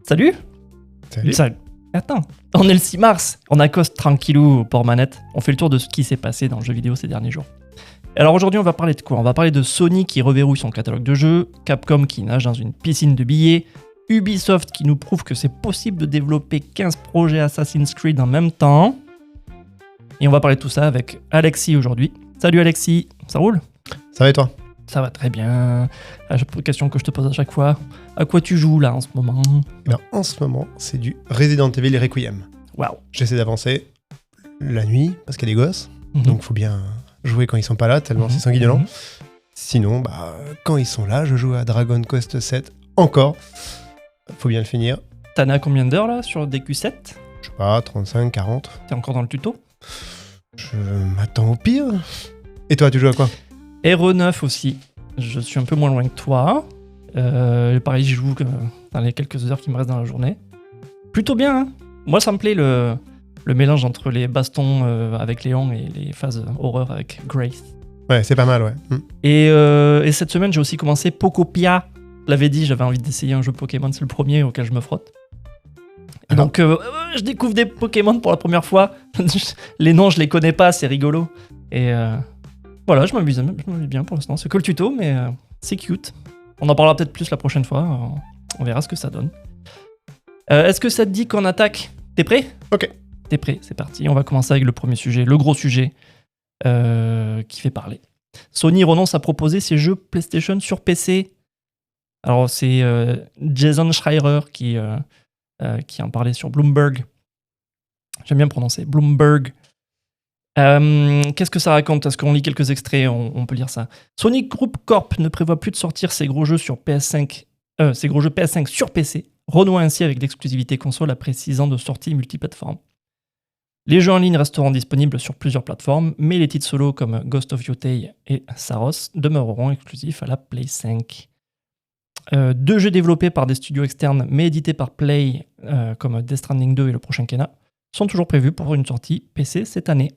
Salut. Salut. Attends, on est le 6 mars, on accoste tranquillou au port manette, on fait le tour de ce qui s'est passé dans le jeu vidéo ces derniers jours. Alors aujourd'hui on va parler de quoi ? On va parler de Sony qui reverrouille son catalogue de jeux, Capcom qui nage dans une piscine de billets, Ubisoft qui nous prouve que c'est possible de développer 15 projets Assassin's Creed en même temps. Et on va parler de tout ça avec Alexis aujourd'hui. Salut Alexis, ça roule ? Ça va et toi ? Ça va très bien. La question que je te pose à chaque fois, à quoi tu joues là en ce moment ? Eh bien, en ce moment, c'est du Resident Evil Requiem. Waouh. J'essaie d'avancer la nuit parce qu'il y a des gosses, donc il faut bien jouer quand ils sont pas là, tellement c'est sanguinolent. Sinon, quand ils sont là, je joue à Dragon Quest 7 encore. Faut bien le finir. T'en as combien d'heures là sur DQ7 ? Je sais pas, 35, 40. T'es encore dans le tuto ? Je m'attends au pire. Et toi, tu joues à quoi ? RE9 aussi. Je suis un peu moins loin que toi. Pareil, j'y joue dans les quelques heures qui me restent dans la journée. Plutôt bien, hein. Moi, ça me plaît le mélange entre les bastons avec Léon et les phases horreur avec Grace. Ouais, c'est pas mal, ouais. Et cette semaine, j'ai aussi commencé Pokopia. Je l'avais dit, j'avais envie d'essayer un jeu Pokémon, c'est le premier auquel je me frotte. Et donc, je découvre des Pokémon pour la première fois. Les noms, je les connais pas, c'est rigolo. Et voilà, je m'amuse bien pour l'instant. C'est que le tuto, mais c'est cute. On en parlera peut-être plus la prochaine fois. On verra ce que ça donne. Est-ce que ça te dit qu'on attaque ? T'es prêt ? Ok. T'es prêt, c'est parti. On va commencer avec le premier sujet, le gros sujet qui fait parler. Sony renonce à proposer ses jeux PlayStation sur PC. Alors, c'est Jason Schreier qui en parlait sur Bloomberg. J'aime bien prononcer Bloomberg. Qu'est-ce que ça raconte ? Parce qu'on lit quelques extraits, on peut lire ça. Sony Group Corp ne prévoit plus de sortir ses gros jeux sur PS5, ses gros jeux PS5 sur PC, renouant ainsi avec l'exclusivité console après 6 ans de sortie multiplateforme. Les jeux en ligne resteront disponibles sur plusieurs plateformes, mais les titres solo comme Ghost of Yotei et Saros demeureront exclusifs à la Play 5. 2 jeux développés par des studios externes mais édités par Play, comme Death Stranding 2 et le prochain Kena, sont toujours prévus pour une sortie PC cette année.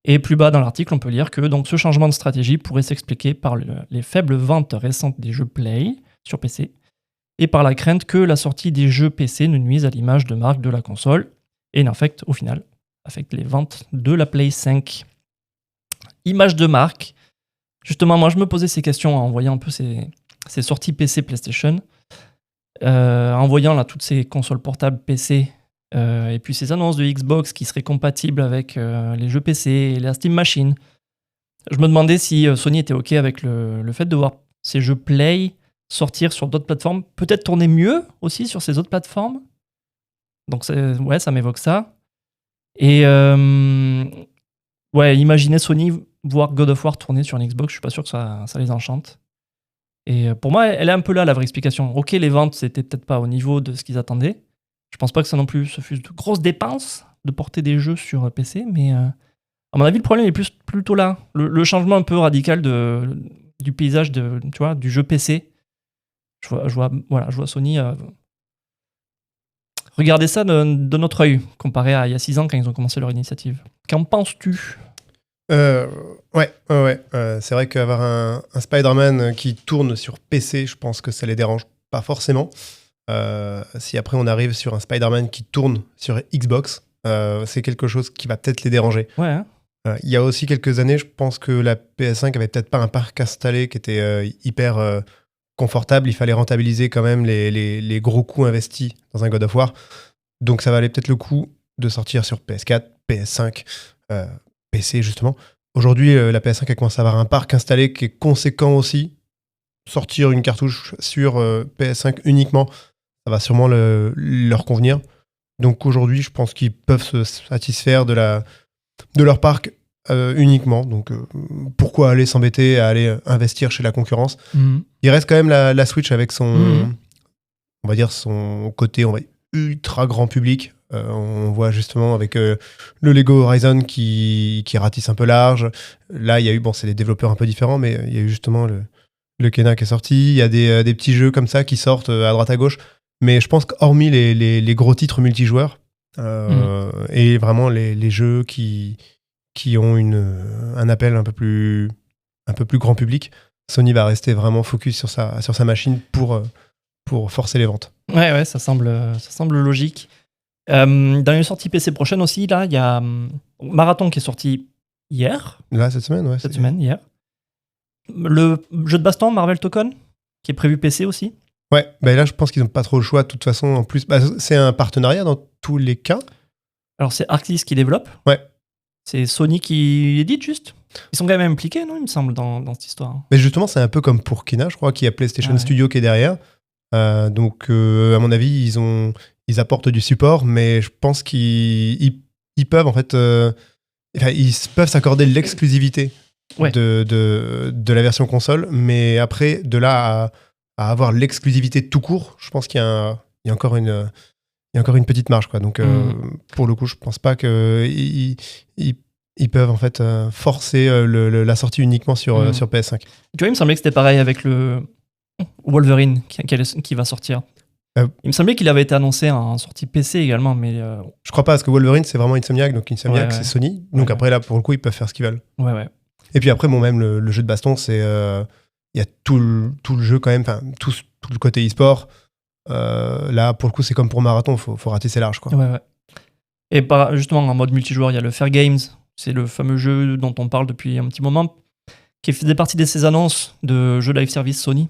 Et plus bas dans l'article, on peut lire que donc, ce changement de stratégie pourrait s'expliquer par les faibles ventes récentes des jeux Play sur PC et par la crainte que la sortie des jeux PC ne nuise à l'image de marque de la console et n'affecte au final les ventes de la Play 5. Image de marque. Justement, moi je me posais ces questions en voyant un peu ces sorties PC PlayStation, en voyant là, toutes ces consoles portables PC. Et puis ces annonces de Xbox qui seraient compatibles avec les jeux PC et la Steam Machine. Je me demandais si Sony était OK avec le fait de voir ces jeux Play sortir sur d'autres plateformes, peut-être tourner mieux aussi sur ces autres plateformes. Donc ça m'évoque ça. Et imaginez Sony voir God of War tourner sur une Xbox, je suis pas sûr que ça les enchante. Et pour moi, elle est un peu là la vraie explication. OK, les ventes, c'était peut-être pas au niveau de ce qu'ils attendaient. Je pense pas que ça non plus se fût de grosses dépenses de porter des jeux sur PC, mais à mon avis, le problème est plutôt là. Le changement un peu radical du paysage du jeu PC. Je vois Sony regarder ça de notre œil, comparé à il y a 6 ans quand ils ont commencé leur initiative. Qu'en penses-tu ? Ouais. C'est vrai qu'avoir un Spider-Man qui tourne sur PC, je pense que ça les dérange pas forcément. Si après on arrive sur un Spider-Man qui tourne sur Xbox, c'est quelque chose qui va peut-être les déranger. Ouais. Hein. Il y a aussi quelques années, je pense que la PS5 avait peut-être pas un parc installé qui était hyper confortable. Il fallait rentabiliser quand même les gros coûts investis dans un God of War. Donc ça valait peut-être le coup de sortir sur PS4, PS5, PC justement. Aujourd'hui, la PS5 a commencé à avoir un parc installé qui est conséquent aussi. Sortir une cartouche sur PS5 uniquement, ça va sûrement leur convenir. Donc aujourd'hui, je pense qu'ils peuvent se satisfaire de leur parc uniquement. Donc pourquoi aller s'embêter à aller investir chez la concurrence ? Il reste quand même la Switch avec son côté ultra grand public. On voit justement avec le Lego Horizon qui ratisse un peu large. Là, il y a eu, c'est des développeurs un peu différents, mais il y a eu justement le Kena qui est sorti. Il y a des petits jeux comme ça qui sortent à droite à gauche. Mais je pense qu'hormis les gros titres multijoueurs et vraiment les jeux qui ont un appel un peu plus grand public, Sony va rester vraiment focus sur sa machine pour forcer les ventes. Ouais, ça semble logique. Dans une sortie PC prochaine aussi, là, il y a Marathon qui est sorti hier. Là, cette semaine, ouais. Cette semaine, hier. Le jeu de baston Marvel Token, qui est prévu PC aussi. Ouais, bah là, je pense qu'ils n'ont pas trop le choix. De toute façon, en plus, c'est un partenariat dans tous les cas. Alors, c'est Arxis qui développe. Ouais. C'est Sony qui édite, juste. Ils sont quand même impliqués, non, il me semble, dans cette histoire. Mais justement, c'est un peu comme pour Kina, je crois, qu'il y a PlayStation Studio qui est derrière. Donc, à mon avis, ils apportent du support, mais je pense qu'ils peuvent, en fait... ils peuvent s'accorder l'exclusivité de la version console, mais après, de là à avoir l'exclusivité tout court, je pense qu'il y a encore une petite marge, quoi. Donc, pour le coup, je pense pas qu'ils peuvent en fait forcer la sortie uniquement sur PS5. Tu vois, il me semblait que c'était pareil avec le Wolverine qui va sortir. Il me semblait qu'il avait été annoncé en sortie PC également, mais... Je crois pas, parce que Wolverine, c'est vraiment Insomniac, donc Insomniac, c'est Sony. Donc après, là, pour le coup, ils peuvent faire ce qu'ils veulent. Ouais. Et puis après, même le jeu de baston, c'est... Il y a tout le jeu quand même, tout le côté e-sport. Là, pour le coup, c'est comme pour Marathon, faut ratisser large, quoi. Ouais. Et justement, en mode multijoueur, il y a le Fair Games. C'est le fameux jeu dont on parle depuis un petit moment, qui faisait partie de ces annonces de jeux live service Sony.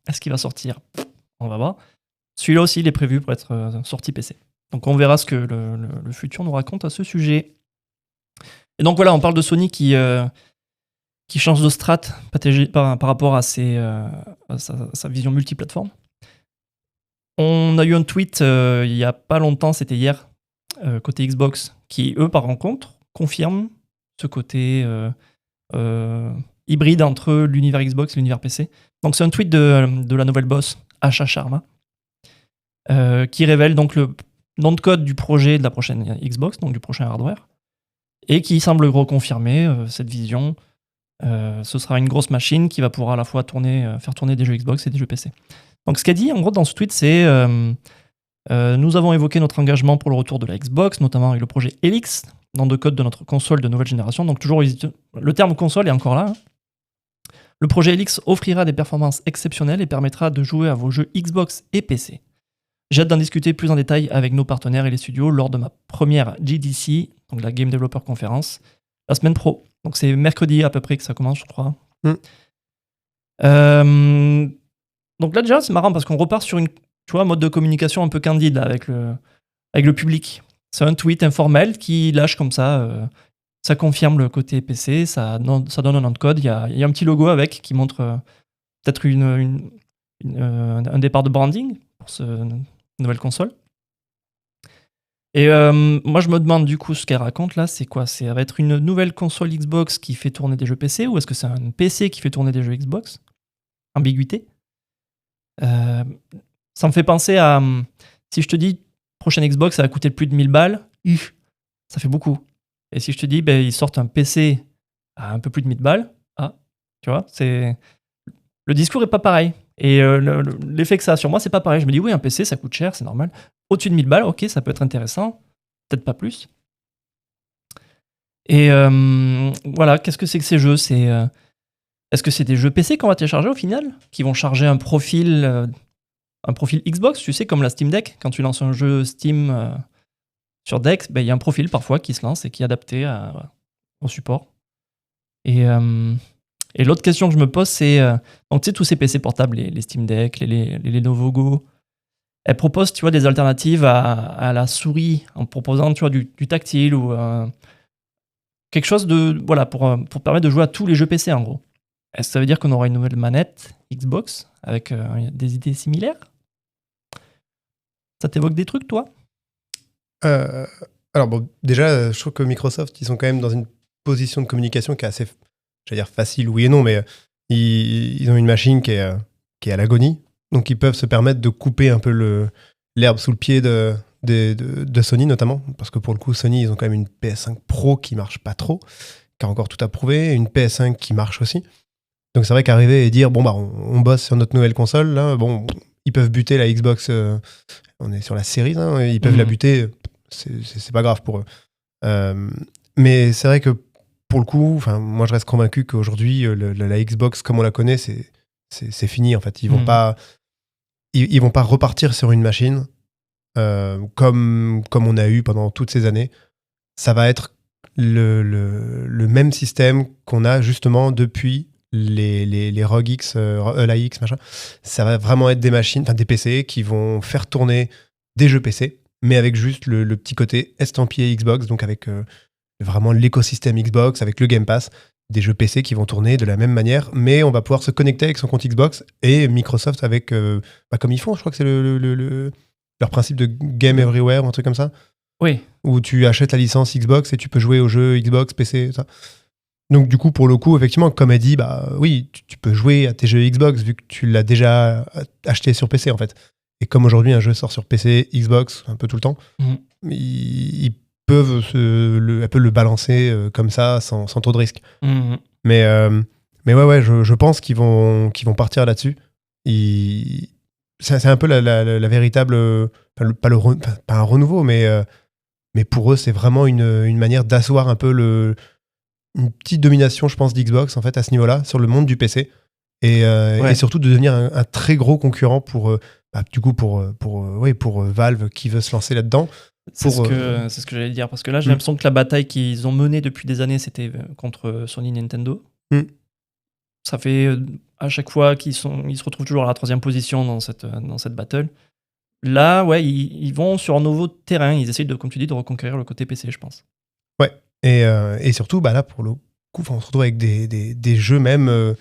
Est-ce qu'il va sortir ? On va voir. Celui-là aussi, il est prévu pour être sorti PC. Donc on verra ce que le futur nous raconte à ce sujet. Et donc voilà, on parle de Sony qui change de strat par rapport à sa vision multiplateforme. On a eu un tweet il n'y a pas longtemps, c'était hier, côté Xbox, qui, eux, par contre, confirment ce côté hybride entre l'univers Xbox et l'univers PC. Donc c'est un tweet de la nouvelle boss, Asha Sharma, qui révèle donc le nom de code du projet de la prochaine Xbox, donc du prochain hardware, et qui semble reconfirmer cette vision. Ce sera une grosse machine qui va pouvoir à la fois faire tourner des jeux Xbox et des jeux PC. Donc ce qu'elle dit en gros dans ce tweet, c'est nous avons évoqué notre engagement pour le retour de la Xbox, notamment avec le projet Helix, nom de code de notre console de nouvelle génération. Donc toujours le terme console est encore là. Le projet Helix offrira des performances exceptionnelles et permettra de jouer à vos jeux Xbox et PC. J'ai hâte d'en discuter plus en détail avec nos partenaires et les studios lors de ma première GDC, donc la Game Developer Conference, la semaine pro. Donc c'est mercredi à peu près que ça commence, je crois. Donc là déjà c'est marrant parce qu'on repart sur un mode de communication un peu candide là, avec le public. C'est un tweet informel qui lâche comme ça. Ça confirme le côté PC, ça donne un nom de code. Il y a un petit logo avec qui montre peut-être un départ de branding pour cette nouvelle console. Et moi, je me demande du coup ce qu'elle raconte là, c'est quoi ? Ça va être une nouvelle console Xbox qui fait tourner des jeux PC ou est-ce que c'est un PC qui fait tourner des jeux Xbox ? Ambiguïté. Ça me fait penser à... si je te dis prochaine Xbox, ça va coûter plus de 1000 balles, ça fait beaucoup. Et si je te dis, ils sortent un PC à un peu plus de 1000 balles, tu vois, le discours est pas pareil. Et l'effet que ça a sur moi, c'est pas pareil. Je me dis, oui, un PC, ça coûte cher, c'est normal. Au-dessus de 1000 balles, ok, ça peut être intéressant. Peut-être pas plus. Et voilà, qu'est-ce que c'est que ces jeux ? Est-ce que c'est des jeux PC qu'on va télécharger au final ? Qui vont charger un profil Xbox, tu sais, comme la Steam Deck. Quand tu lances un jeu Steam sur Dex, il y a un profil parfois qui se lance et qui est adapté au support. Et l'autre question que je me pose, c'est... donc tu sais, tous ces PC portables, les Steam Deck, les Lenovo Go, elles proposent, tu vois, des alternatives à la souris en proposant, tu vois, du tactile ou quelque chose pour permettre de jouer à tous les jeux PC, en gros. Est-ce que ça veut dire qu'on aura une nouvelle manette Xbox avec des idées similaires ? Ça t'évoque des trucs, toi ? Alors bon, déjà, je trouve que Microsoft, ils sont quand même dans une position de communication qui est assez, j'allais dire facile, oui et non, mais ils ont une machine qui est à l'agonie, donc ils peuvent se permettre de couper un peu l'herbe sous le pied de Sony notamment, parce que pour le coup, Sony, ils ont quand même une PS5 Pro qui marche pas trop, qui a encore tout à prouver, une PS5 qui marche aussi. Donc c'est vrai qu'arriver et dire, on bosse sur notre nouvelle console, là, ils peuvent buter la Xbox, on est sur la série, hein, ils peuvent la buter, c'est pas grave pour eux. Mais c'est vrai que pour le coup, moi je reste convaincu qu'aujourd'hui, la Xbox comme on la connaît, c'est fini en fait. Ils vont pas repartir sur une machine comme on a eu pendant toutes ces années. Ça va être le même système qu'on a justement depuis les ROG X, l'AX, machin. Ça va vraiment être des machines, des PC qui vont faire tourner des jeux PC, mais avec juste le petit côté estampillé Xbox, donc avec vraiment l'écosystème Xbox, avec le Game Pass, des jeux PC qui vont tourner de la même manière, mais on va pouvoir se connecter avec son compte Xbox et Microsoft avec, comme ils font, je crois que c'est leur principe de Game Everywhere, ou un truc comme ça. Oui. Où tu achètes la licence Xbox et tu peux jouer aux jeux Xbox, PC, ça. Donc du coup, pour le coup, effectivement, comme elle dit, oui, tu peux jouer à tes jeux Xbox vu que tu l'as déjà acheté sur PC en fait. Et comme aujourd'hui un jeu sort sur PC, Xbox, un peu tout le temps, ils peuvent le balancer comme ça sans trop de risques. Mais ouais, je pense qu'ils vont partir là-dessus. C'est un peu la véritable, pas un renouveau, mais pour eux, c'est vraiment une manière d'asseoir un peu une petite domination, je pense, d'Xbox en fait à ce niveau-là sur le monde du PC et surtout de devenir un très gros concurrent pour Valve qui veut se lancer là-dedans. C'est ce que j'allais dire parce que là j'ai l'impression que la bataille qu'ils ont menée depuis des années c'était contre Sony Nintendo. Ça fait à chaque fois qu'ils se retrouvent toujours à la 3e position dans cette battle. Là, ouais, ils vont sur un nouveau terrain. Ils essayent, comme tu dis, de reconquérir le côté PC, je pense. Ouais. Et surtout, là, pour le coup, on se retrouve avec des jeux même,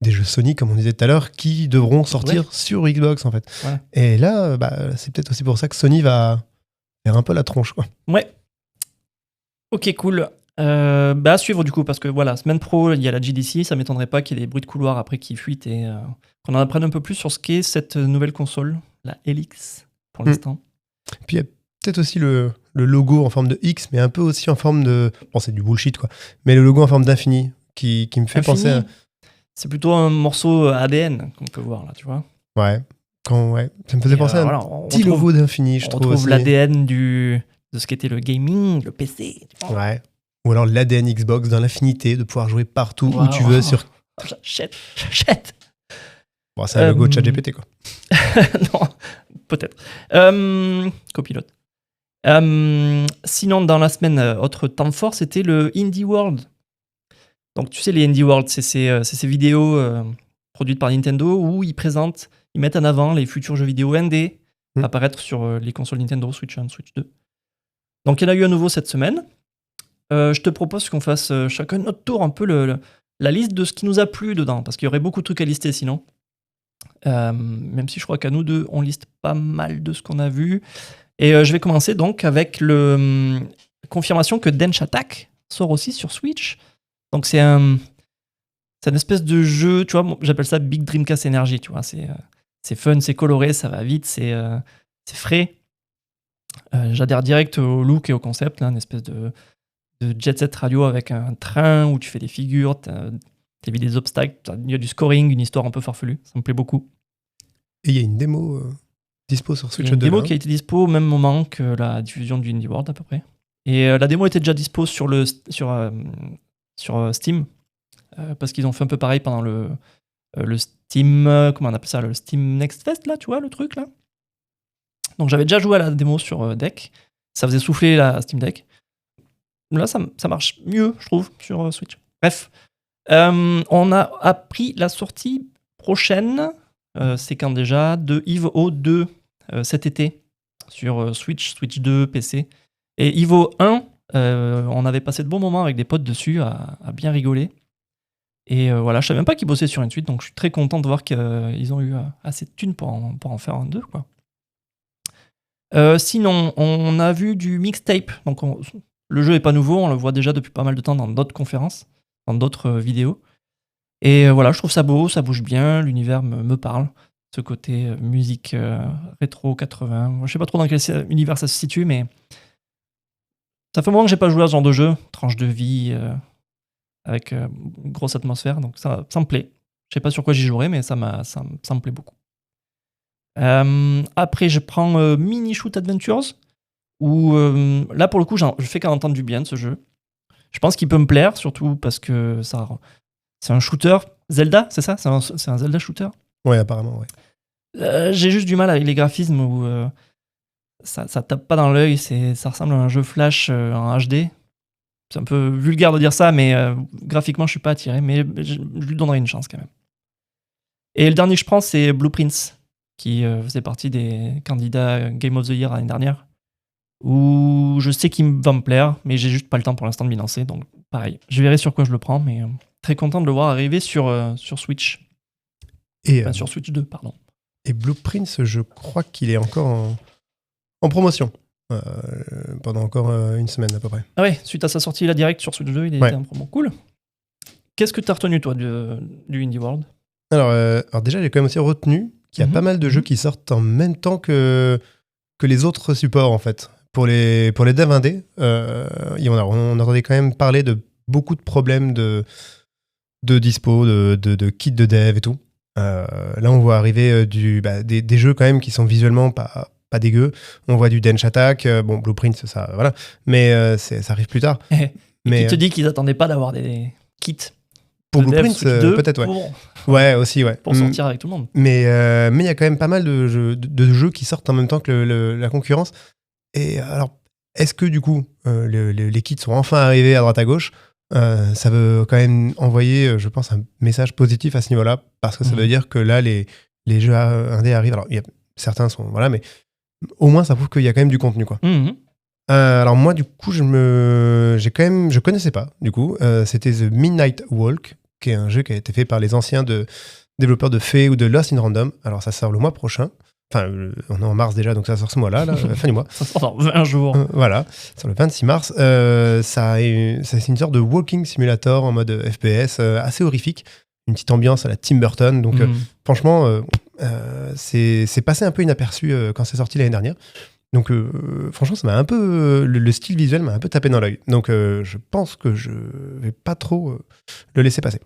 des jeux Sony, comme on disait tout à l'heure, qui devront sortir sur Xbox, en fait. Ouais. Et là, c'est peut-être aussi pour ça que Sony va faire un peu la tronche, quoi. Ouais. Ok, cool. À suivre, du coup, parce que voilà, semaine pro, il y a la GDC. Ça m'étonnerait pas qu'il y ait des bruits de couloir après qui fuitent et qu'on en apprenne un peu plus sur ce qu'est cette nouvelle console, la Helix. Pour l'instant. Puis il y a peut-être aussi le logo en forme de X, mais un peu aussi en forme de... Bon, c'est du bullshit, quoi. Mais le logo en forme d'infini, qui me fait penser à... C'est plutôt un morceau ADN qu'on peut voir, là, tu vois. Ouais. Ça me faisait penser à un petit logo d'infini, je trouve. On retrouve l'ADN de ce qu'était le gaming, le PC. Tu vois. Ouais. Ou alors l'ADN Xbox dans l'infinité, de pouvoir jouer partout où tu veux sur... J'achète. Bon, c'est un logo de ChatGPT, quoi. Non, peut-être. Copilote. Sinon, dans la semaine, autre temps fort, c'était le Indie World. Donc, tu sais, les Indie World, c'est ces vidéos produites par Nintendo où ils mettent en avant les futurs jeux vidéo indés à apparaître sur les consoles Nintendo, Switch 1, Switch 2. Donc, il y en a eu un nouveau cette semaine. Je te propose qu'on fasse chacun notre tour un peu la liste de ce qui nous a plu dedans, parce qu'il y aurait beaucoup de trucs à lister sinon. Même si je crois qu'à nous deux, on liste pas mal de ce qu'on a vu. Et je vais commencer donc avec la confirmation que Dench Attack sort aussi sur Switch. Donc c'est une espèce de jeu, tu vois, j'appelle ça Big Dreamcast Energy, tu vois. C'est fun, c'est coloré, ça va vite, c'est frais. J'adhère direct au look et au concept, là, une espèce de jet set radio avec un train où tu fais des figures, t'évites des obstacles, il y a du scoring, une histoire un peu farfelue, ça me plaît beaucoup. Et il y a une démo dispo sur Switch 2. Il y a une démo qui a été dispo au même moment que la diffusion du Indie World à peu près. Et la démo était déjà dispo sur Steam, parce qu'ils ont fait un peu pareil pendant le Steam, comment on appelle ça, le Steam Next Fest, là, tu vois, le truc, là. Donc j'avais déjà joué à la démo sur Deck, ça faisait souffler la Steam Deck. Là, ça marche mieux, je trouve, sur Switch. Bref, on a appris la sortie prochaine, c'est quand déjà, de Evo 2 cet été sur Switch 2, PC. Et Evo 1, on avait passé de bons moments avec des potes dessus à bien rigoler. Et voilà, je savais même pas qu'ils bossaient sur une suite, donc je suis très content de voir qu'ils ont eu assez de thunes pour en faire un 2, quoi. Sinon, on a vu du mixtape. Donc le jeu est pas nouveau, on le voit déjà depuis pas mal de temps dans d'autres conférences, dans d'autres vidéos. Et voilà, je trouve ça beau, ça bouge bien, l'univers me parle. Ce côté musique rétro 80. Je sais pas trop dans quel univers ça se situe, mais ça fait un moment que j'ai pas joué à ce genre de jeu. Tranche de vie, avec une grosse atmosphère, donc ça me plaît. Je sais pas sur quoi j'y jouerai, mais ça me plaît beaucoup. Après, je prends Mini Shoot Adventures, où là, pour le coup, je fais qu'en entendre du bien de ce jeu. Je pense qu'il peut me plaire, surtout parce que c'est un shooter. Zelda, c'est ça? C'est un Zelda shooter? Ouais, apparemment, ouais. J'ai juste du mal avec les graphismes où ça tape pas dans l'œil, ça ressemble à un jeu Flash en HD. C'est un peu vulgaire de dire ça, mais graphiquement, je suis pas attiré, mais je lui donnerai une chance quand même. Et le dernier que je prends, c'est Blueprints, qui faisait partie des candidats Game of the Year l'année dernière, où je sais qu'il va me plaire, mais j'ai juste pas le temps pour l'instant de m'y lancer, donc pareil. Je verrai sur quoi je le prends, mais très content de le voir arriver sur Switch. Et, Enfin, sur Switch 2, pardon. Et Blueprints, je crois qu'il est encore en promotion. Pendant encore une semaine à peu près. Ah ouais, suite à sa sortie là direct sur Switch 2, il était en promo. Cool. Qu'est-ce que tu as retenu toi du Indie World? Alors déjà, j'ai quand même aussi retenu qu'il y a pas mal de jeux qui sortent en même temps que les autres supports en fait. Pour les devs indés, on entendait quand même parler de beaucoup de problèmes de dispo, de kits de dev et tout. Là, on voit arriver des jeux quand même qui sont visuellement pas dégueu. On voit du Dench Attack, Blueprint, ça, voilà. Mais ça arrive plus tard. Mais tu te dis qu'ils attendaient pas d'avoir des kits pour Blueprint, peut-être, ouais. Ouais, aussi, ouais. Pour sortir avec tout le monde. Mais il y a quand même pas mal de jeux qui sortent en même temps que la concurrence. Et alors, est-ce que du coup, les kits sont enfin arrivés à droite à gauche? Ça veut quand même envoyer, je pense, un message positif à ce niveau-là, parce que ça veut dire que là, les jeux indés arrivent. Alors, certains sont, voilà, mais au moins, ça prouve qu'il y a quand même du contenu, quoi. Alors moi, du coup, je connaissais pas, du coup. C'était The Midnight Walk, qui est un jeu qui a été fait par les anciens développeurs de Fey ou de Lost in Random. Alors ça sort le mois prochain. Enfin, on est en mars déjà, donc ça sort ce mois-là, fin du mois. Ça sort dans 20 jours. Voilà, sur le 26 mars. C'est une sorte de walking simulator en mode FPS, assez horrifique. Une petite ambiance à la Tim Burton. Donc franchement, c'est passé un peu inaperçu quand c'est sorti l'année dernière. Donc franchement, ça m'a un peu le style visuel m'a un peu tapé dans l'œil. Donc je pense que je vais pas trop le laisser passer.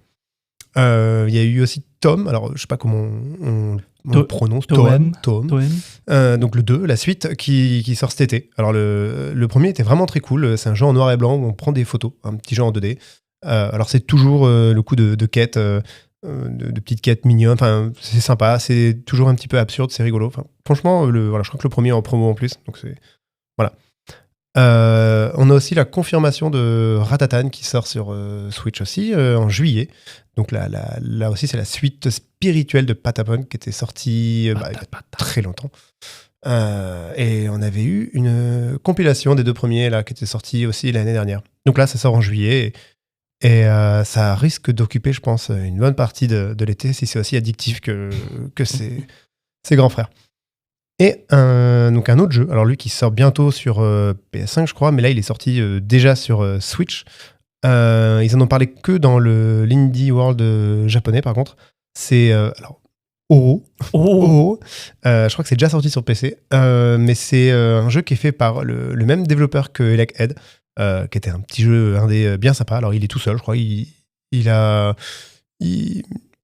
Il y a eu aussi Tom, alors je sais pas comment on le prononce, Tom. Donc le 2, la suite, qui sort cet été. Alors le premier était vraiment très cool, c'est un jeu en noir et blanc où on prend des photos, un petit jeu en 2D. Alors c'est toujours le coup de quête, de petites quêtes mignonnes, enfin c'est sympa, c'est toujours un petit peu absurde, c'est rigolo. Enfin, franchement, je crois que le premier est en promo en plus, donc c'est... Voilà. On a aussi la confirmation de Ratatan qui sort sur Switch aussi en juillet. Donc là aussi, c'est la suite spirituelle de Patapon qui était sortie il y a très longtemps. Et on avait eu une compilation des deux premiers là, qui était sortie aussi l'année dernière. Donc là, ça sort en juillet et ça risque d'occuper, je pense, une bonne partie de l'été si c'est aussi addictif que ses grands frères. Et donc un autre jeu, alors lui qui sort bientôt sur PS5 je crois, mais là il est sorti déjà sur Switch. Ils en ont parlé que dans l'Indie World japonais par contre. C'est Oro. Je crois que c'est déjà sorti sur PC, mais c'est un jeu qui est fait par le même développeur que Elec Head, qui était un petit jeu indé bien sympa. Alors il est tout seul, je crois. Il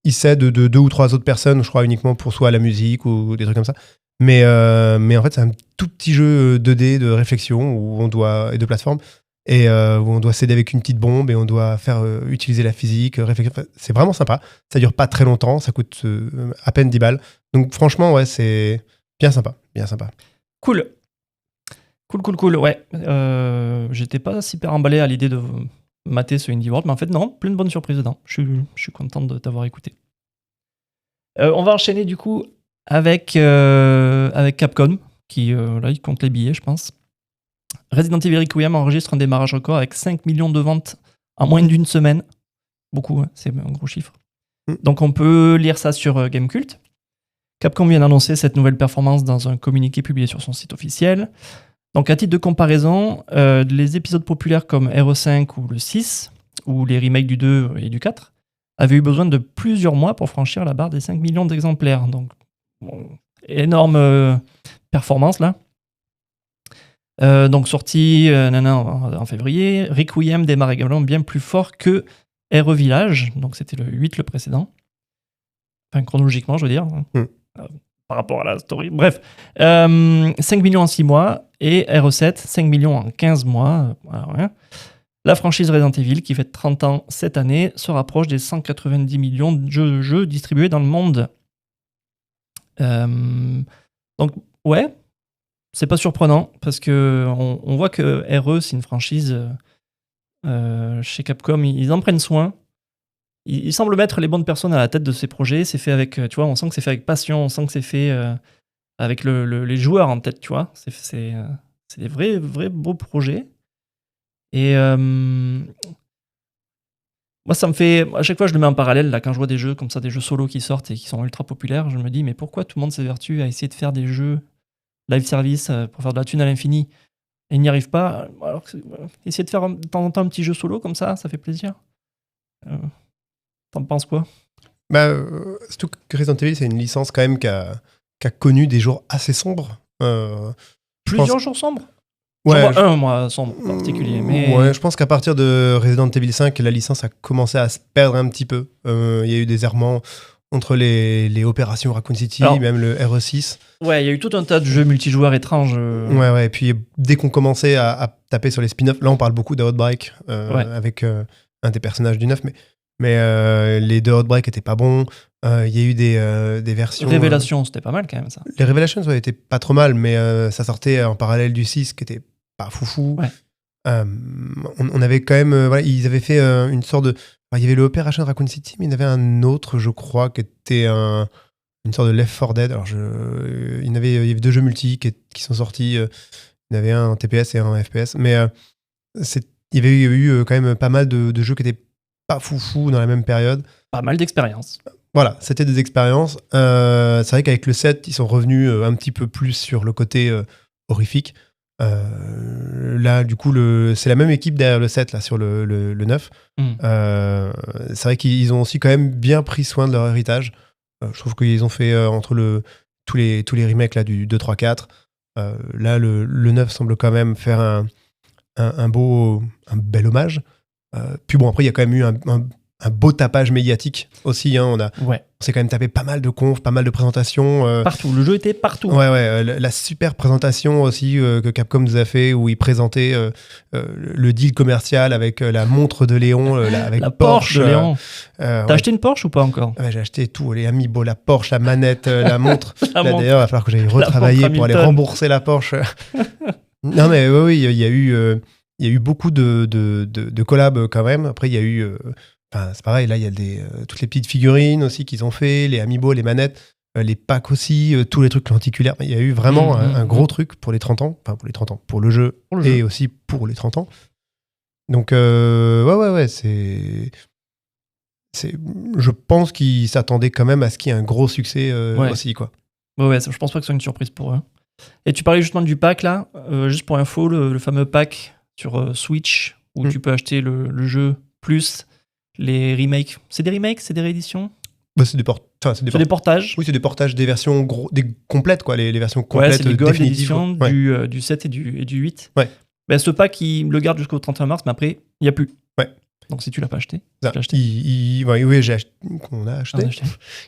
s'aide de 2 ou 3 autres personnes, je crois, uniquement pour soit la musique ou des trucs comme ça. Mais en fait, c'est un tout petit jeu 2D de réflexion et de plateforme, et où on doit s'aider avec une petite bombe et on doit faire utiliser la physique, réflexion. Enfin, c'est vraiment sympa. Ça dure pas très longtemps, ça coûte à peine 10 balles. Donc franchement, ouais, c'est bien sympa, bien sympa. Cool, ouais. J'étais pas super emballé à l'idée de mater ce Indie World, mais en fait, non, plein de bonnes surprises dedans. Je suis content de t'avoir écouté. On va enchaîner du coup avec Capcom, qui là, il compte les billets, je pense. Resident Evil Requiem enregistre un démarrage record avec 5 millions de ventes en moins d'une semaine. Beaucoup, hein, c'est un gros chiffre. Donc on peut lire ça sur Gamecult. Capcom vient d'annoncer cette nouvelle performance dans un communiqué publié sur son site officiel. Donc à titre de comparaison, les épisodes populaires comme RE5 ou le 6, ou les remakes du 2 et du 4, avaient eu besoin de plusieurs mois pour franchir la barre des 5 millions d'exemplaires. Donc, énorme performance là. Donc sorti en février, Requiem démarre également bien plus fort que RE Village, donc c'était le 8 le précédent. Enfin chronologiquement je veux dire, par rapport à la story. Bref, 5 millions en 6 mois et RE7, 5 millions en 15 mois. Voilà, ouais. La franchise Resident Evil, qui fait 30 ans cette année, se rapproche des 190 millions de jeux distribués dans le monde. Donc, ouais, c'est pas surprenant, parce que on voit que RE, c'est une franchise chez Capcom, ils en prennent soin. Ils semblent mettre les bonnes personnes à la tête de ces projets. C'est fait avec, tu vois, on sent que c'est fait avec passion, on sent que c'est fait avec les joueurs en tête, tu vois. C'est des vrais beaux projets. Et moi, ça me fait. À chaque fois, je le mets en parallèle, là, quand je vois des jeux comme ça, des jeux solo qui sortent et qui sont ultra populaires, je me dis, mais pourquoi tout le monde s'évertue à essayer de faire des jeux live service pour faire de la thune à l'infini et ils n'y arrivent pas. Alors essayer de faire de temps en temps un petit jeu solo comme ça fait plaisir. T'en penses quoi? Surtout que Resident Evil, c'est une licence quand même qui a connu des jours assez sombres. Plusieurs jours sombres? Ouais, j'en vois un, moi, sombre en particulier. Mais... Ouais, je pense qu'à partir de Resident Evil 5, la licence a commencé à se perdre un petit peu. Il y a eu des errements entre les opérations Raccoon City, même le RE6. Ouais, il y a eu tout un tas de jeux multijoueurs étranges. Ouais, et puis dès qu'on commençait à taper sur les spin-offs, là on parle beaucoup d'Outbreak avec un des personnages du 9, mais les deux Outbreak étaient pas bons. Il y a eu des versions... Révélations, c'était pas mal quand même ça. Les Revelations, ça étaient pas trop mal, mais ça sortait en parallèle du 6 qui était pas foufou. Ouais. On avait quand même... ils avaient fait une sorte de... il y avait le Operation Raccoon City, mais il y en avait un autre, je crois, qui était une sorte de Left 4 Dead. Alors, il y avait deux jeux multi qui sont sortis. Il y en avait un en TPS et un en FPS. Mais il y avait eu quand même pas mal de jeux qui étaient pas foufou dans la même période. Pas mal d'expériences. Voilà, c'était des expériences. C'est vrai qu'avec le 7, ils sont revenus un petit peu plus sur le côté horrifique. Là, du coup, c'est la même équipe derrière le 7, là, sur le 9. C'est vrai qu'ils ont aussi quand même bien pris soin de leur héritage. Je trouve qu'ils ont fait entre tous les remakes là, du 2, 3, 4. Là, le 9 semble quand même faire un bel hommage. Puis bon, après, il y a quand même eu un beau tapage médiatique aussi. Hein. On s'est quand même tapé pas mal de confs, pas mal de présentations. Partout, le jeu était partout. Ouais, la super présentation aussi que Capcom nous a fait, où ils présentaient le deal commercial avec la montre de Léon, avec la Porsche de Léon. T'as acheté une Porsche ou pas encore? Ouais, j'ai acheté tout, les Amiibo, la Porsche, la manette, la montre. Là, d'ailleurs, il va falloir que j'aille retravailler pour aller rembourser la Porsche. Non, mais oui, il y a eu beaucoup de collabs quand même. Après, il y a eu... c'est pareil, là, il y a toutes les petites figurines aussi qu'ils ont fait, les Amiibo, les manettes, les packs aussi, tous les trucs lenticulaires. Il y a eu vraiment un gros truc pour les 30 ans. Enfin, pour les 30 ans, pour le jeu et aussi pour les 30 ans. Donc, ouais, c'est... Je pense qu'ils s'attendaient quand même à ce qu'il y ait un gros succès aussi, quoi. Ouais, je pense pas que ce soit une surprise pour eux. Et tu parlais justement du pack, là. Juste pour info, le fameux pack sur Switch, où tu peux acheter le jeu plus... les remakes. C'est des remakes? C'est des rééditions? C'est des portages. Oui, c'est des portages des versions des complètes, quoi, les versions complètes. Ouais, c'est les Gold définitives. Edition du 7 et du 8. Ouais. Ce pack, il le garde jusqu'au 31 mars, mais après, il n'y a plus. Ouais. Donc si tu l'as pas acheté, ça, tu l'as acheté. Oui, j'ai acheté. On a acheté.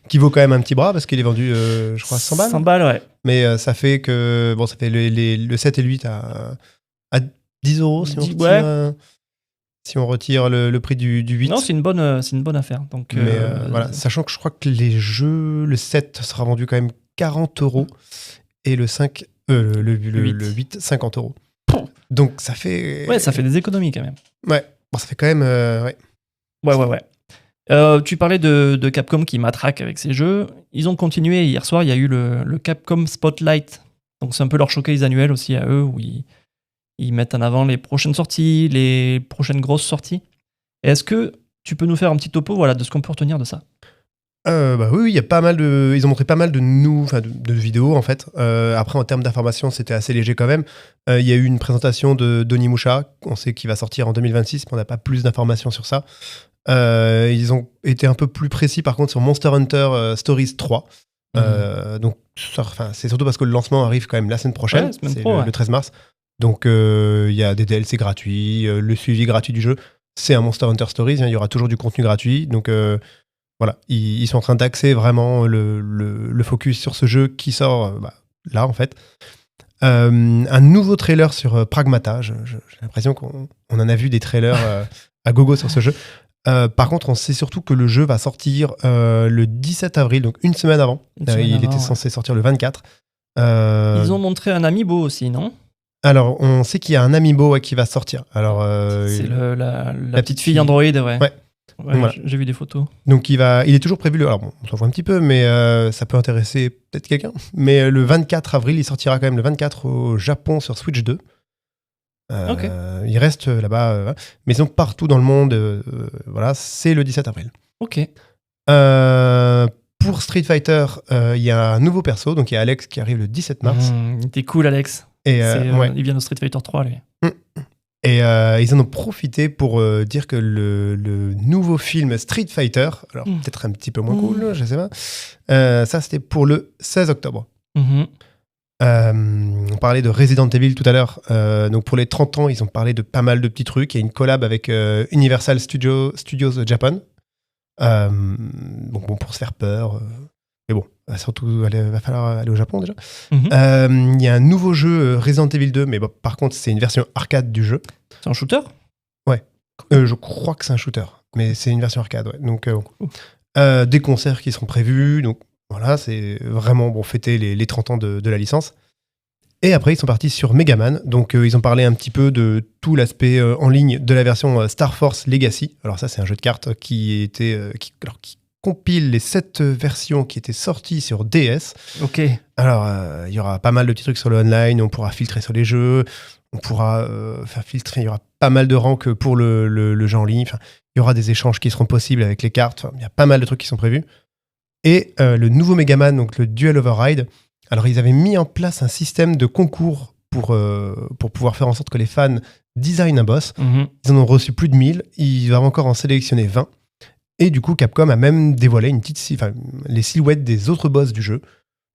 Qui vaut quand même un petit bras parce qu'il est vendu, je crois, 100 balles. 100 balles, ouais. Mais ça fait que. Bon, ça fait le 7 et le 8 à 10 euros si on retire. Si on retire le prix du 8. Non, c'est une bonne affaire. Donc, mais voilà, sachant que je crois que les jeux, le 7 sera vendu quand même 40 euros et le 5, le 8, 50 euros. Donc ça fait... Ouais, ça fait des économies quand même. Ouais, bon, ça fait quand même... Ouais. Tu parlais de Capcom qui matraque avec ses jeux. Ils ont continué. Hier soir, il y a eu le Capcom Spotlight. Donc c'est un peu leur showcase annuel aussi à eux, où ils mettent en avant les prochaines sorties, les prochaines grosses sorties. Est-ce que tu peux nous faire un petit topo de ce qu'on peut retenir de ça? Oui, il y a pas mal ils ont montré pas mal de vidéos en fait. Après, en termes d'informations, c'était assez léger quand même. Il y a eu une présentation de Onimusha, on sait qu'il va sortir en 2026, mais on n'a pas plus d'informations sur ça. Ils ont été un peu plus précis par contre sur Monster Hunter Stories 3. Donc, c'est surtout parce que le lancement arrive quand même la semaine prochaine, c'est le 13 mars. Donc, il y a des DLC gratuits, le suivi gratuit du jeu. C'est un Monster Hunter Stories, il y aura toujours du contenu gratuit. Donc, voilà, ils sont en train d'axer vraiment le focus sur ce jeu qui sort là, en fait. Un nouveau trailer sur Pragmata. J'ai l'impression qu'on en a vu des trailers à gogo sur ce jeu. Par contre, on sait surtout que le jeu va sortir le 17 avril, donc une semaine avant. Il était censé sortir le 24. Ils ont montré un amiibo aussi, non ? Alors, on sait qu'il y a un amiibo qui va sortir. Alors, c'est la petite fille Android, ouais. Voilà. J'ai vu des photos. Donc, il est toujours prévu. Alors, bon, on s'en fout un petit peu, mais ça peut intéresser peut-être quelqu'un. Mais le 24 avril, il sortira quand même le 24 au Japon sur Switch 2. Il reste là-bas. Mais sinon, partout dans le monde, voilà, c'est le 17 avril. Ok. Pour Street Fighter, il y a un nouveau perso. Donc, il y a Alex qui arrive le 17 mars. Il était cool, Alex. Et, il vient de Street Fighter 3, lui. Et ils en ont profité pour dire que le nouveau film Street Fighter, alors peut-être un petit peu moins cool, je sais pas, ça c'était pour le 16 octobre. On parlait de Resident Evil tout à l'heure. Donc pour les 30 ans, ils ont parlé de pas mal de petits trucs. Il y a une collab avec Universal Studios Japan. Donc bon, pour se faire peur. Mais bon, surtout, va falloir aller au Japon déjà. Il y a un nouveau jeu Resident Evil 2, mais bon, par contre, c'est une version arcade du jeu. C'est un shooter ? Ouais. Je crois que c'est un shooter, mais c'est une version arcade, ouais. Donc, des concerts qui seront prévus. Donc voilà, c'est vraiment bon, fêter les 30 ans de la licence. Et après, ils sont partis sur Megaman. Donc, ils ont parlé un petit peu de tout l'aspect en ligne de la version Star Force Legacy. Alors ça, c'est un jeu de cartes qui compile les 7 versions qui étaient sorties sur DS. Ok. Alors, il y aura pas mal de petits trucs sur le online, on pourra filtrer sur les jeux, on pourra faire filtrer, il y aura pas mal de ranks pour le jeu en ligne, enfin, il y aura des échanges qui seront possibles avec les cartes, enfin, il y a pas mal de trucs qui sont prévus. Et le nouveau Megaman, donc le Duel Override, alors ils avaient mis en place un système de concours pour pouvoir faire en sorte que les fans designent un boss. Ils en ont reçu plus de 1000, ils doivent encore en sélectionner 20. Et du coup, Capcom a même dévoilé les silhouettes des autres boss du jeu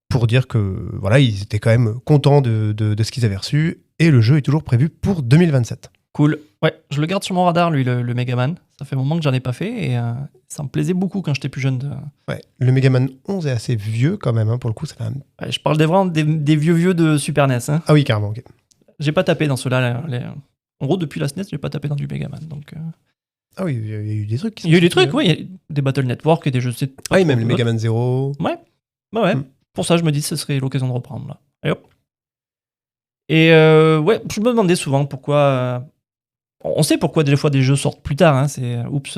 pour dire que voilà, ils étaient quand même contents de ce qu'ils avaient reçu. Et le jeu est toujours prévu pour 2027. Cool. Ouais, je le garde sur mon radar, lui, le Megaman. Ça fait un moment que j'en ai pas fait et ça me plaisait beaucoup quand j'étais plus jeune. Ouais, le Megaman 11 est assez vieux quand même, hein, pour le coup. Ça fait ouais, je parle vraiment des vieux de Super NES. Hein. Ah oui, carrément. Okay. J'ai pas tapé dans ceux-là. En gros, depuis la SNES, j'ai pas tapé dans du Megaman. Donc, ah oui, il y a eu des trucs. Il y a eu des trucs, oui. Il y a des Battle Network et des jeux. Ah oui, même le Megaman 0. Ouais. Bah ouais. Pour ça, je me dis que ce serait l'occasion de reprendre. Là. Allez hop. Et ouais, je me demandais souvent pourquoi. On sait pourquoi des fois des jeux sortent plus tard. Hein. C'est oups,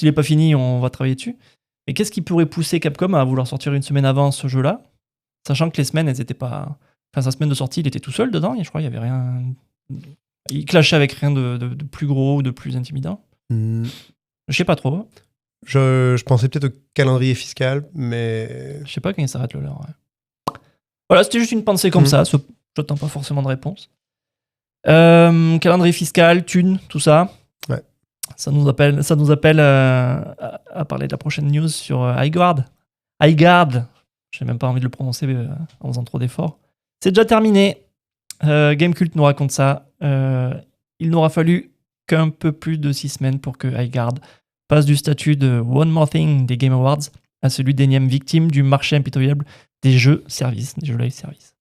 il est pas fini, on va travailler dessus. Mais qu'est-ce qui pourrait pousser Capcom à vouloir sortir une semaine avant ce jeu-là, sachant que les semaines, elles étaient pas. Enfin, sa semaine de sortie, il était tout seul dedans. Et je crois qu'il y avait rien. Il clashait avec rien de plus gros ou de plus intimidant. Je sais pas trop. Je pensais peut-être au calendrier fiscal, mais. Je sais pas quand il s'arrête le leur. Ouais. Voilà, c'était juste une pensée comme ça. Je n'attends pas forcément de réponse. Calendrier fiscal, thunes, tout ça. Ouais. Ça nous appelle à parler de la prochaine news sur iGuard. iGuard. J'ai même pas envie de le prononcer en faisant trop d'efforts. C'est déjà terminé. Gamecult nous raconte ça. Il n'aura fallu qu'un peu plus de 6 semaines pour que iGuard passe du statut de One More Thing des Game Awards à celui d'énième victime du marché impitoyable des jeux live service.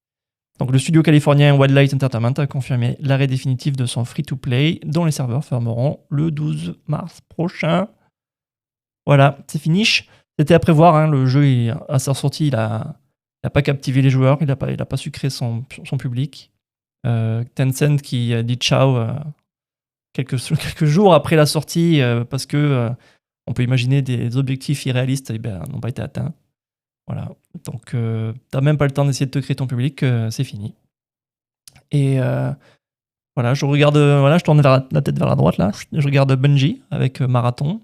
Donc le studio californien Wildlight Entertainment a confirmé l'arrêt définitif de son free-to-play dont les serveurs fermeront le 12 mars prochain. Voilà, c'est finish. C'était à prévoir, hein, le jeu à sa sortie, il a pas captivé les joueurs, il a pas su créer son public. Tencent qui a dit ciao quelques jours après la sortie parce que on peut imaginer des objectifs irréalistes n'ont pas été atteints. Voilà, donc t'as même pas le temps d'essayer de te créer ton public, c'est fini. Et voilà, je tourne la tête vers la droite là, je regarde Bungie avec Marathon,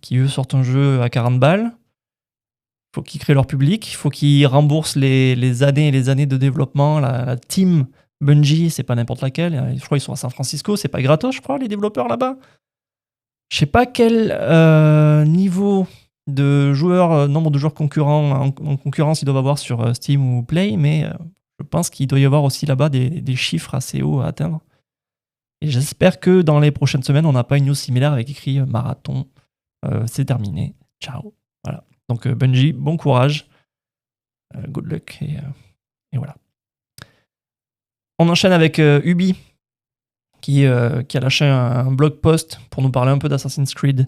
qui eux sortent un jeu à 40 balles. Il faut qu'ils créent leur public, il faut qu'ils remboursent les années et les années de développement. La team Bungie, c'est pas n'importe laquelle. Je crois qu'ils sont à San Francisco, c'est pas gratos, je crois, les développeurs là-bas. Je sais pas quel niveau de joueurs, nombre de joueurs concurrents en concurrence ils doivent avoir sur Steam ou Play, mais je pense qu'il doit y avoir aussi là-bas des chiffres assez hauts à atteindre. Et j'espère que dans les prochaines semaines, on n'a pas une news similaire avec écrit Marathon. C'est terminé. Ciao. Voilà. Donc Bungie, bon courage. Good luck. Et voilà. On enchaîne avec Ubi, qui a lâché un blog post pour nous parler un peu d'Assassin's Creed,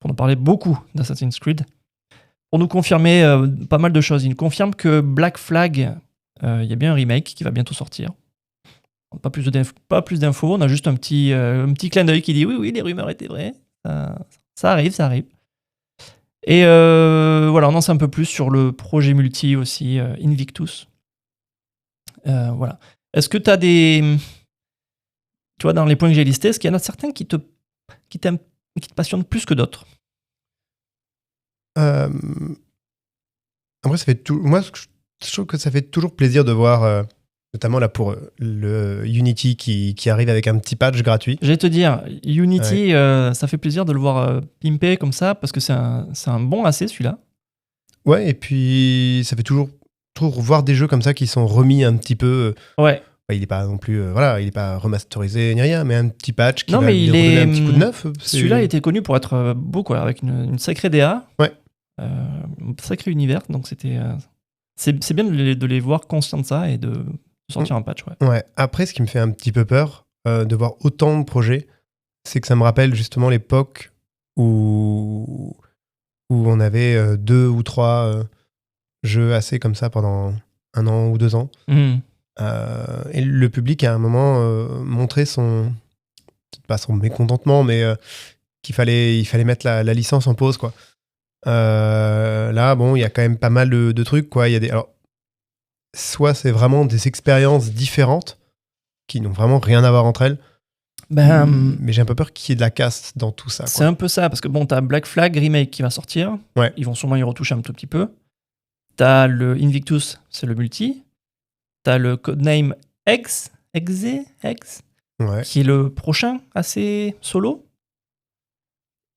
pour nous parler beaucoup d'Assassin's Creed, pour nous confirmer pas mal de choses. Il nous confirme que Black Flag, il y a bien un remake qui va bientôt sortir. Pas plus d'infos, on a juste un petit clin d'œil qui dit oui, les rumeurs étaient vraies. Ça arrive. Et voilà, on en sait un peu plus sur le projet multi aussi, Invictus. Voilà. Est-ce que tu as des... Tu vois, dans les points que j'ai listés, est-ce qu'il y en a certains qui te passionnent plus que d'autres? Après, moi, je trouve que ça fait toujours plaisir de voir, notamment là pour le Unity qui arrive avec un petit patch gratuit. J'allais te dire, Unity, ça fait plaisir de le voir pimper comme ça, parce que c'est un bon AC celui-là. Ouais, et puis ça fait toujours voir des jeux comme ça qui sont remis un petit peu. Ouais. Il n'est pas non plus, il n'est pas remasterisé ni rien, mais un petit patch qui va mais lui il redonner est un petit coup de neuf. Celui-là était connu pour être beau, quoi, avec une sacrée DA. Ouais. Un sacré univers, donc c'était. C'est bien de les voir conscients de ça et de sortir un patch. Ouais. Après, ce qui me fait un petit peu peur de voir autant de projets, c'est que ça me rappelle justement l'époque où on avait 2 ou 3 jeux assez comme ça pendant 1 an ou 2 ans. Et le public à un moment montrait peut-être pas son mécontentement, mais il fallait mettre la licence en pause, quoi. Là, bon, il y a quand même pas mal de trucs, quoi. Alors, soit c'est vraiment des expériences différentes qui n'ont vraiment rien à voir entre elles, mais j'ai un peu peur qu'il y ait de la casse dans tout ça, quoi. C'est un peu ça, parce que bon, t'as Black Flag Remake qui va sortir. Ouais. Ils vont sûrement y retoucher un tout petit peu. T'as le Invictus, c'est le multi. T'as le Codename X, Ouais. qui est le prochain assez solo.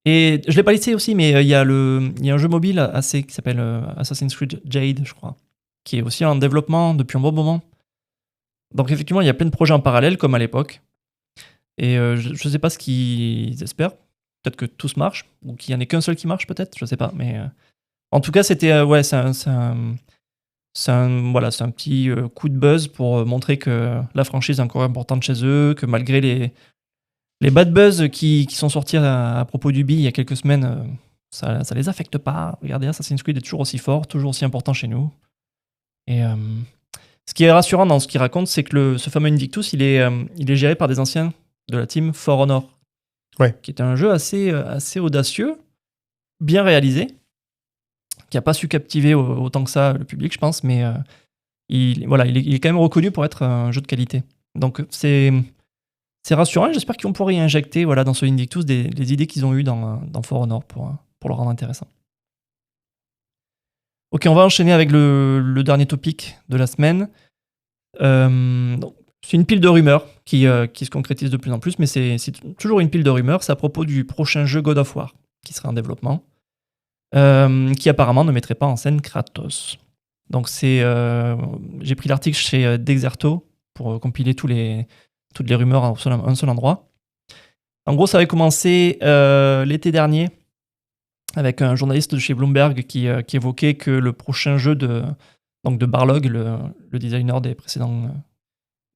Et je l'ai pas listé aussi, mais il y a un jeu mobile assez qui s'appelle Assassin's Creed Jade, je crois, qui est aussi en développement depuis un bon moment. Donc effectivement, il y a plein de projets en parallèle, comme à l'époque. Et je ne sais pas ce qu'ils espèrent. Peut-être que tous marchent, ou qu'il n'y en ait qu'un seul qui marche, peut-être, je sais pas. Mais en tout cas, c'était c'est un petit coup de buzz pour montrer que la franchise est encore importante chez eux, que malgré les bad buzz qui sont sortis à propos d'Ubi il y a quelques semaines, ça les affecte pas. Regardez, Assassin's Creed est toujours aussi fort, toujours aussi important chez nous. Et ce qui est rassurant dans ce qu'il raconte, c'est que ce fameux Invictus, il est géré par des anciens de la team For Honor, qui était un jeu assez audacieux, bien réalisé, qui n'a pas su captiver autant que ça le public, je pense, mais il est quand même reconnu pour être un jeu de qualité. Donc c'est rassurant, et j'espère qu'ils vont pouvoir y injecter dans ce Invictus les idées qu'ils ont eues dans For Honor pour le rendre intéressant. Ok, on va enchaîner avec le dernier topic de la semaine. C'est une pile de rumeurs qui se concrétise de plus en plus, mais c'est toujours une pile de rumeurs. C'est à propos du prochain jeu God of War qui serait en développement, qui apparemment ne mettrait pas en scène Kratos. Donc j'ai pris l'article chez Dexerto pour compiler toutes les rumeurs à un seul endroit. En gros, ça avait commencé l'été dernier avec un journaliste de chez Bloomberg qui évoquait que le prochain jeu de Barlog, le designer des précédents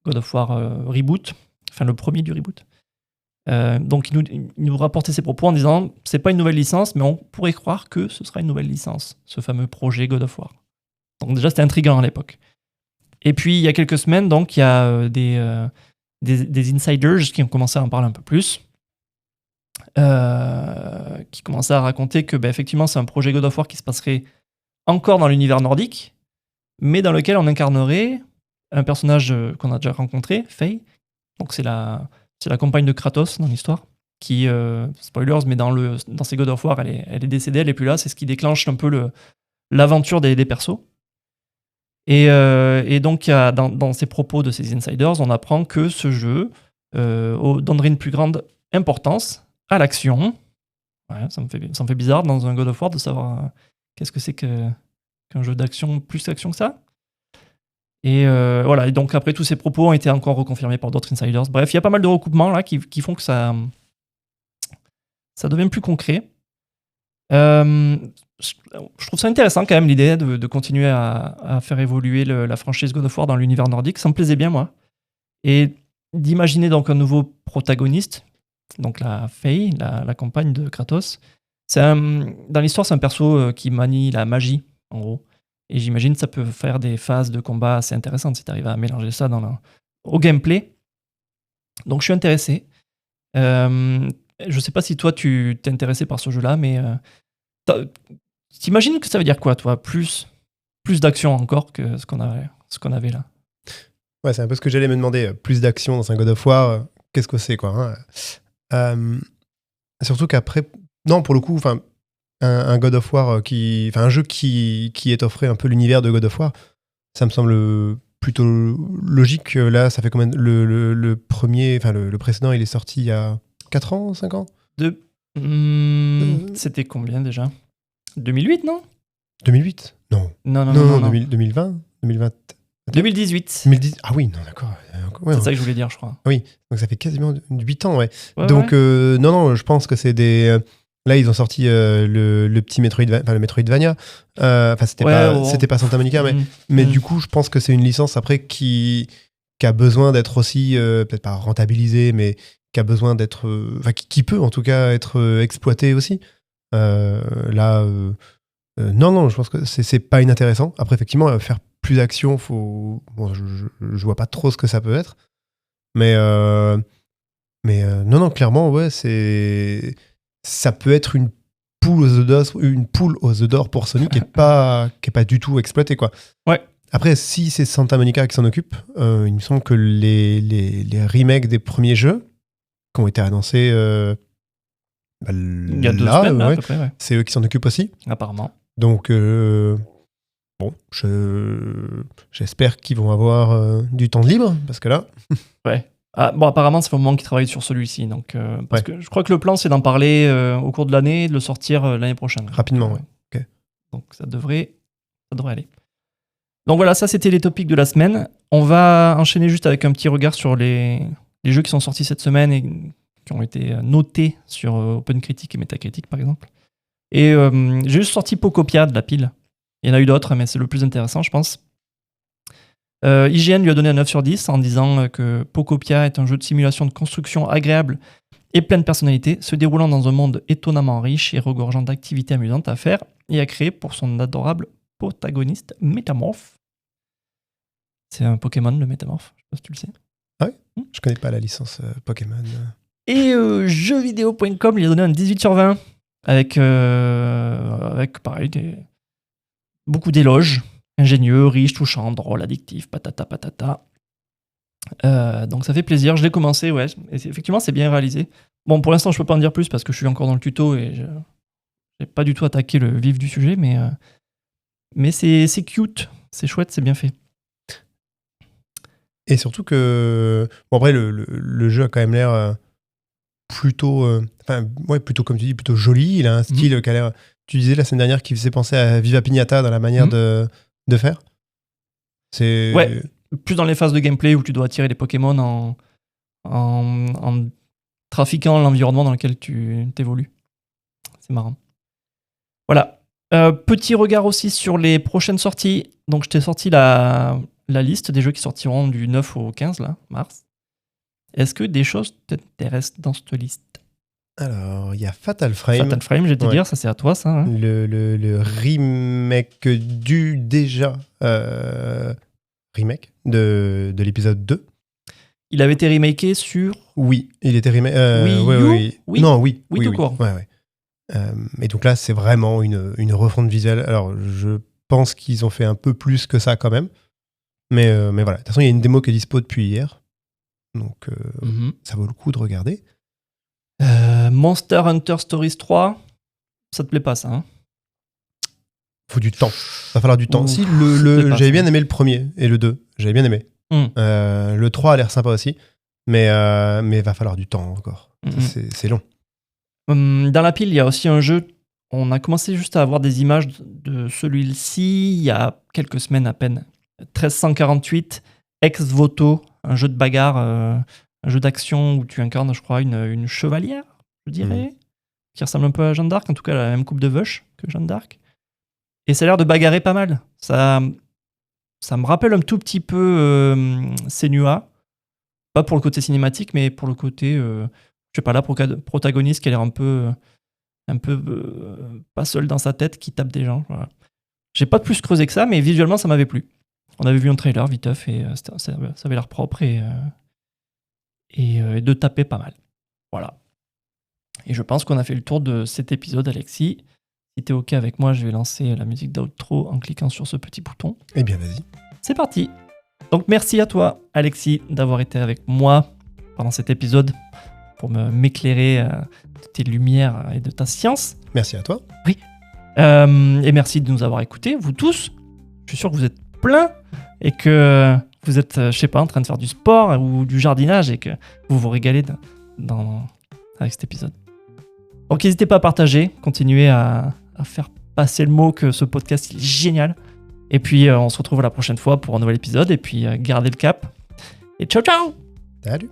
God of War Reboot, enfin le premier du reboot. Donc il nous rapportait ses propos en disant c'est pas une nouvelle licence, mais on pourrait croire que ce sera une nouvelle licence, ce fameux projet God of War. Donc déjà c'était intriguant à l'époque. Et puis il y a quelques semaines, donc il y a des insiders qui ont commencé à en parler un peu plus, qui commençaient à raconter que effectivement c'est un projet God of War qui se passerait encore dans l'univers nordique, mais dans lequel on incarnerait un personnage qu'on a déjà rencontré, Faye. Donc c'est la compagne de Kratos dans l'histoire, qui, spoilers, mais dans ces God of War, elle est décédée, elle est plus là, c'est ce qui déclenche un peu l'aventure des persos. Et donc dans ces propos de ces insiders, on apprend que ce jeu donnerait une plus grande importance à l'action. Ouais, ça me fait bizarre dans un God of War de savoir qu'est-ce que c'est qu'un jeu d'action, plus d'action que ça. Et voilà, et donc après tous ces propos ont été encore reconfirmés par d'autres insiders. Bref, il y a pas mal de recoupements là qui font que ça devient plus concret. Je trouve ça intéressant quand même l'idée de continuer à faire évoluer la franchise God of War dans l'univers nordique. Ça me plaisait bien, moi. et d'imaginer donc un nouveau protagoniste, donc la Faye, la compagne de Kratos. Dans l'histoire, c'est un perso qui manie la magie, en gros. Et j'imagine que ça peut faire des phases de combat assez intéressantes si tu arrives à mélanger ça au gameplay. Donc je suis intéressé. Je sais pas si toi tu t'es intéressé par ce jeu-là, mais t'imagines que ça veut dire quoi, toi? Plus d'action encore que ce qu'on avait là. Ouais, c'est un peu ce que j'allais me demander. Plus d'action dans un God of War, qu'est-ce que c'est, quoi, hein. Surtout qu'après, non, pour le coup, un God of War un jeu qui étofferait un peu l'univers de God of War, ça me semble plutôt logique. Là, ça fait combien le premier, le précédent, il est sorti il y a 4 ans, 5 ans C'était combien déjà? 2008, non? 2008 Non. Non. 2020 2020 2018. 2010. Ah oui, non, d'accord. Ouais, c'est ça que je voulais dire, je crois. Oui, donc ça fait quasiment 8 ans, ouais. Ouais, donc, ouais. non, je pense que c'est des... Là, ils ont sorti le petit le Metroidvania. C'était pas Santa Monica, mais du coup, je pense que c'est une licence après qui a besoin d'être aussi, peut-être pas rentabilisée, mais qui a besoin d'être... qui peut en tout cas être exploitée aussi. Non, je pense que c'est pas inintéressant. Après, effectivement, faire plus d'action, je vois pas trop ce que ça peut être. Mais non, clairement, ouais, ça peut être une poule aux œufs d'or pour Sony qui est pas du tout exploitée, quoi. Ouais. Après, si c'est Santa Monica qui s'en occupe, il me semble que les remakes des premiers jeux qui ont été annoncés il y a 2 semaines, là, à peu près, ouais. C'est eux qui s'en occupent aussi. Apparemment. Donc, bon, j'espère qu'ils vont avoir du temps de libre, parce que là... Ouais. Bon, apparemment, c'est le moment qu'ils travaillent sur celui-ci. Donc, parce que je crois que le plan, c'est d'en parler au cours de l'année et de le sortir l'année prochaine. Rapidement, donc, ouais. Okay. Donc, ça devrait aller. Donc voilà, ça, c'était les topics de la semaine. On va enchaîner juste avec un petit regard sur les jeux qui sont sortis cette semaine et qui ont été notés sur OpenCritic et Metacritic, par exemple. Et j'ai juste sorti Pocopia de la pile. Il y en a eu d'autres, mais c'est le plus intéressant, je pense. IGN lui a donné un 9 sur 10 en disant que Pocopia est un jeu de simulation de construction agréable et plein de personnalité, se déroulant dans un monde étonnamment riche et regorgeant d'activités amusantes à faire et à créer pour son adorable protagoniste Métamorphe. C'est un Pokémon, le Métamorphe, je sais pas si tu le sais. Ah oui, je connais pas la licence Pokémon. Et jeuxvideo.com lui a donné un 18 sur 20 avec pareil, beaucoup d'éloges. Ingénieux, riche, touchant, drôle, addictif, patata patata. Donc ça fait plaisir. Je l'ai commencé, ouais. Et effectivement, c'est bien réalisé. Bon, pour l'instant, je peux pas en dire plus parce que je suis encore dans le tuto et j'ai pas du tout attaqué le vif du sujet, mais c'est cute, c'est chouette, c'est bien fait. Et surtout que... Bon, après, le jeu a quand même l'air plutôt... plutôt, comme tu dis, plutôt joli. Il a un style qui a l'air... Tu disais la semaine dernière qu'il faisait penser à Viva Pinata dans la manière de faire. C'est... Ouais, plus dans les phases de gameplay où tu dois attirer les Pokémon en trafiquant l'environnement dans lequel tu t'évolues. C'est marrant. Voilà. Petit regard aussi sur les prochaines sorties. Donc, je t'ai sorti la liste des jeux qui sortiront du 9 au 15 là, mars. Est-ce que des choses t'intéressent dans cette liste? Alors, il y a Fatal Frame. Fatal Frame, je vais te dire, ça c'est à toi, ça. Hein. Le remake remake de l'épisode 2. Il avait été remaké sur... Oui, il était remaké... oui. Non, oui. Oui, tout court. Ouais. Et donc là, c'est vraiment une refonte visuelle. Alors, je pense qu'ils ont fait un peu plus que ça quand même. Mais voilà. De toute façon, il y a une démo qui est dispo depuis hier. Donc, ça vaut le coup de regarder. Monster Hunter Stories 3, ça te plaît pas, ça, hein? Faut du temps. Va falloir du temps. Si, j'avais bien aimé le premier et le 2. J'avais bien aimé. Le 3 a l'air sympa aussi. Mais va falloir du temps encore. C'est long. Dans la pile, il y a aussi un jeu. On a commencé juste à avoir des images de celui-ci il y a quelques semaines à peine. 1348, Ex Voto, un jeu de bagarre, un jeu d'action où tu incarnes, je crois, une chevalière, je dirais, qui ressemble un peu à Jeanne d'Arc, en tout cas, elle a la même coupe de vache que Jeanne d'Arc. Et ça a l'air de bagarrer pas mal. Ça me rappelle un tout petit peu Senua. Pas pour le côté cinématique, mais pour le côté, je sais pas, la protagoniste qui a l'air un peu pas seule dans sa tête, qui tape des gens. Voilà. J'ai pas plus creusé que ça, mais visuellement, ça m'avait plu. On avait vu un trailer viteuf et ça avait l'air propre et de taper pas mal. Voilà. Et je pense qu'on a fait le tour de cet épisode, Alexis. Si t'es OK avec moi, je vais lancer la musique d'outro en cliquant sur ce petit bouton. Eh bien, vas-y. C'est parti. Donc merci à toi, Alexis, d'avoir été avec moi pendant cet épisode pour m'éclairer de tes lumières et de ta science. Merci à toi. Oui. Et merci de nous avoir écoutés, vous tous. Je suis sûr que vous êtes pleins et que vous êtes, je sais pas, en train de faire du sport ou du jardinage et que vous vous régalez avec cet épisode. Donc n'hésitez pas à partager, continuez à faire passer le mot que ce podcast il est génial. Et puis on se retrouve la prochaine fois pour un nouvel épisode et puis gardez le cap. Et ciao ciao. Salut.